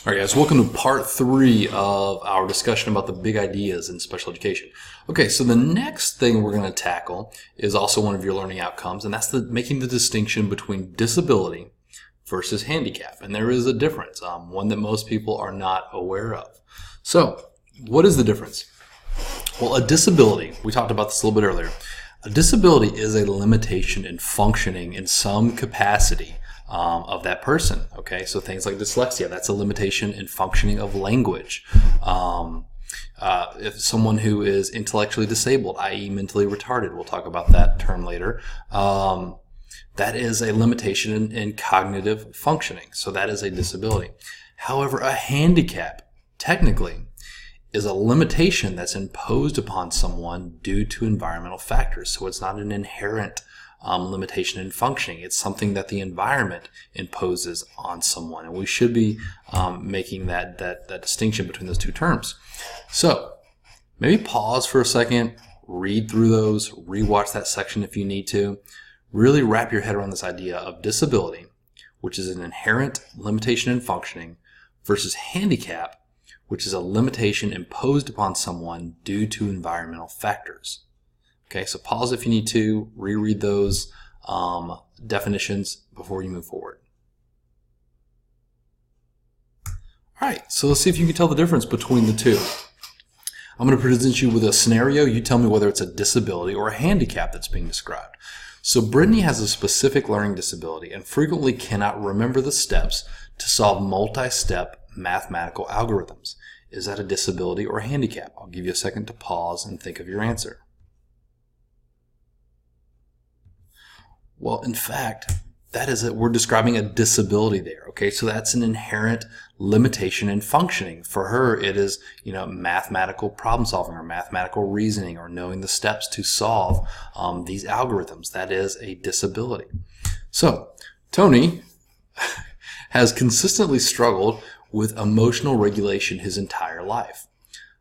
All right, guys, welcome to part 3 of our discussion about the big ideas in special education. Okay, so the next thing we're going to tackle is also one of your learning outcomes, and that's making the distinction between disability versus handicap. And there is a difference, one that most people are not aware of. So, what is the difference? Well, a disability, we talked about this a little bit earlier, a disability is a limitation in functioning in some capacity of that person. Okay, so things like dyslexia, that's a limitation in functioning of language. If someone who is intellectually disabled, i.e. mentally retarded, we'll talk about that term later, that is a limitation in cognitive functioning. So that is a disability. However, a handicap, technically, is a limitation that's imposed upon someone due to environmental factors. So it's not an inherent limitation in functioning. It's something that the environment imposes on someone. And we should be making that distinction between those two terms. So maybe pause for a second, read through those, rewatch that section if you need to. Really wrap your head around this idea of disability, which is an inherent limitation in functioning, versus handicap, which is a limitation imposed upon someone due to environmental factors. Okay, so pause if you need to, reread those definitions before you move forward. All right, so let's see if you can tell the difference between the two. I'm going to present you with a scenario. You tell me whether it's a disability or a handicap that's being described. So Brittany has a specific learning disability and frequently cannot remember the steps to solve multi-step mathematical algorithms. Is that a disability or a handicap? I'll give you a second to pause and think of your answer. Well, in fact, we're describing a disability there. Okay, so that's an inherent limitation in functioning. For her, it is, mathematical problem solving or mathematical reasoning or knowing the steps to solve these algorithms. That is a disability. So, Tony has consistently struggled with emotional regulation his entire life.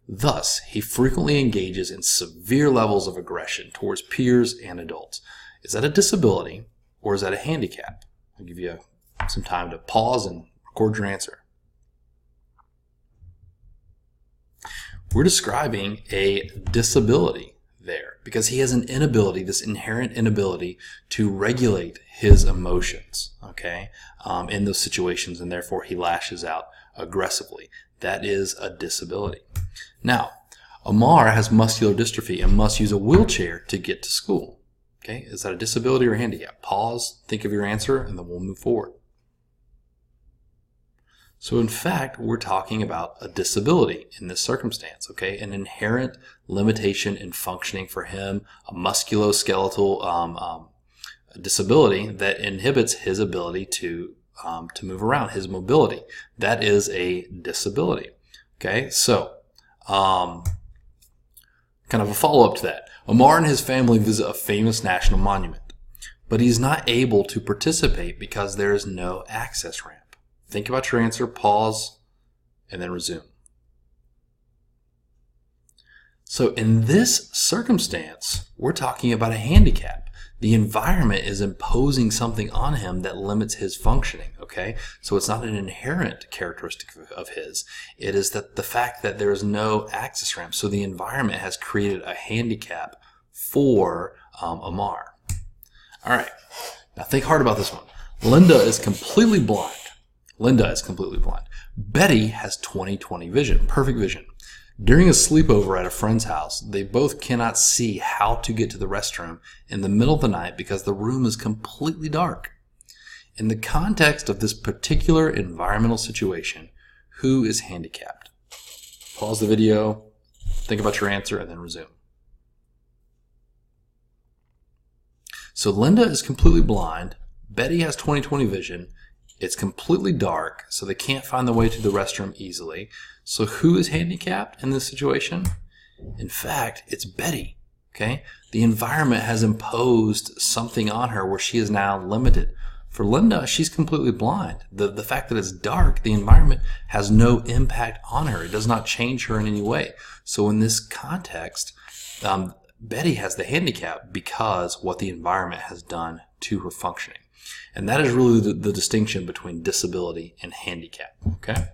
Thus, he frequently engages in severe levels of aggression towards peers and adults. Is that a disability or is that a handicap? I'll give you some time to pause and record your answer. We're describing a disability there because he has an inability, this inherent inability to regulate his emotions, okay, in those situations, and therefore he lashes out aggressively. That is a disability. Now, Amar has muscular dystrophy and must use a wheelchair to get to school. Okay, is that a disability or a handicap? Pause, think of your answer, and then we'll move forward. So in fact, we're talking about a disability in this circumstance, okay? An inherent limitation in functioning for him, a musculoskeletal disability that inhibits his ability to move around, his mobility. That is a disability, okay? So, kind of a follow-up to that. Amar and his family visit a famous national monument, but he's not able to participate because there is no access ramp. Think about your answer, pause, and then resume. So in this circumstance, we're talking about a handicap. The environment is imposing something on him that limits his functioning, okay? So it's not an inherent characteristic of his. It is that the fact that there is no access ramp. So the environment has created a handicap for Amar. All right, now think hard about this one. Linda is completely blind. Betty has 20/20 vision, perfect vision. During a sleepover at a friend's house, they both cannot see how to get to the restroom in the middle of the night because the room is completely dark. In the context of this particular environmental situation, who is handicapped? Pause the video, think about your answer, and then resume. So Linda is completely blind. Betty has 20/20 vision. It's completely dark, so they can't find the way to the restroom easily. So who is handicapped in this situation? In fact, it's Betty, okay? The environment has imposed something on her where she is now limited. For Linda, she's completely blind. The fact that it's dark, the environment has no impact on her. It does not change her in any way. So in this context, Betty has the handicap because what the environment has done to her functioning. And that is really the distinction between disability and handicap, okay?